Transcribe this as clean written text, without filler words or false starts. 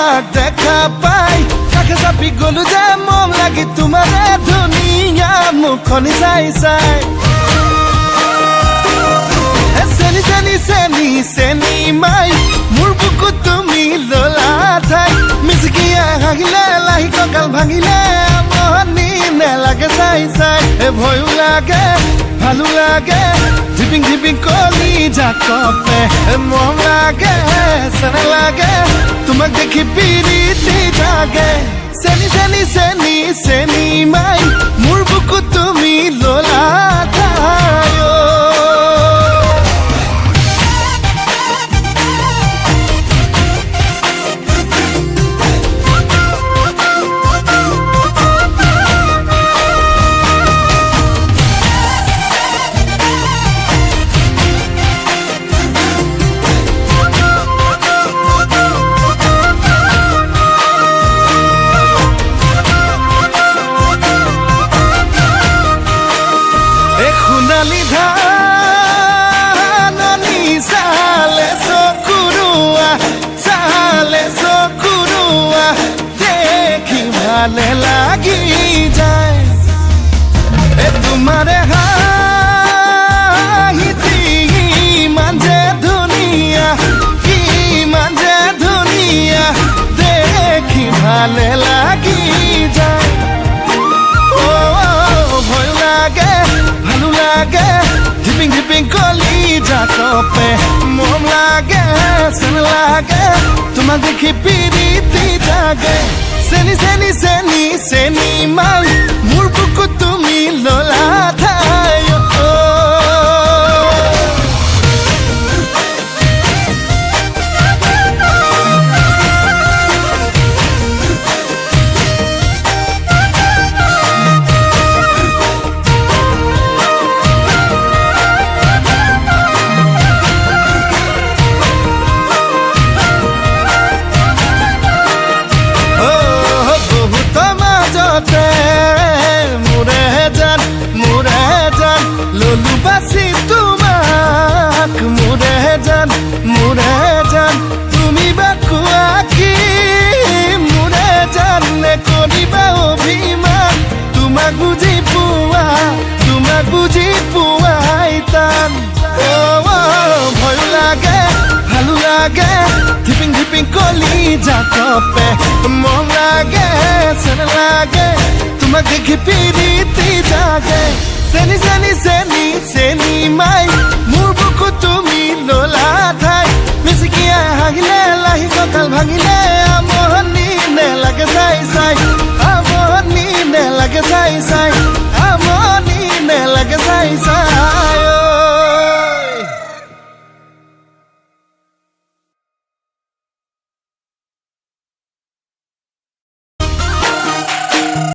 তোমাক দেখা পাই কাষে চাপি গলো যে মম লাগি তোমাৰে ধুনীয়া মুখনি চাই চাই চেনি চেনি চেনি চেনি মাই মোৰ বুকুত তুমি ললা ঠাই মিচিকিয়া হাঁহিলে লাহি কঁকাল ভাঙিলে মহনি নেলাগে চাই চাই ভয়ো লাগে ভালো লাগে ঝিপিং ঝিপিং কলি জাকপে মৰম লাগে চেনে লাগে তোমাক দেখি পিৰিতি জাগে চেনি চেনি চেনি চেনি মাই মোৰ বুকুত তুমি ললা ঠাই ভালে লাগি যায় তোমাৰে হাঁহিতি ইমান যে ধুনীয়া ইমান যে ধুনীয়া দেখি ভালে লাগি যায় ভয় লাগে ভালো লাগে ঝিপিং ঝিপিং কলি জাকপে মৰম লাগে চেন লাগে তোমাক দেখি পিৰিতি জাগে চেনি চেনি চেনি চেনি মাই মোৰ বুকুত তুমি ললা ঠাই ললু বাসি তোমাক মোৰে জান তুমি বাকুয়া কি মোৰে জান নে কৰিবা অভিমান তোমাক বুজি পোৱাই টান ভয় লাগে ভালো লাগে ধিপিং ধিপিং কলি জাকপে মৰম লাগে চেন লাগে তোমাক দেখি পিৰিতি জাগে চেনি চেনি চেনি চেনি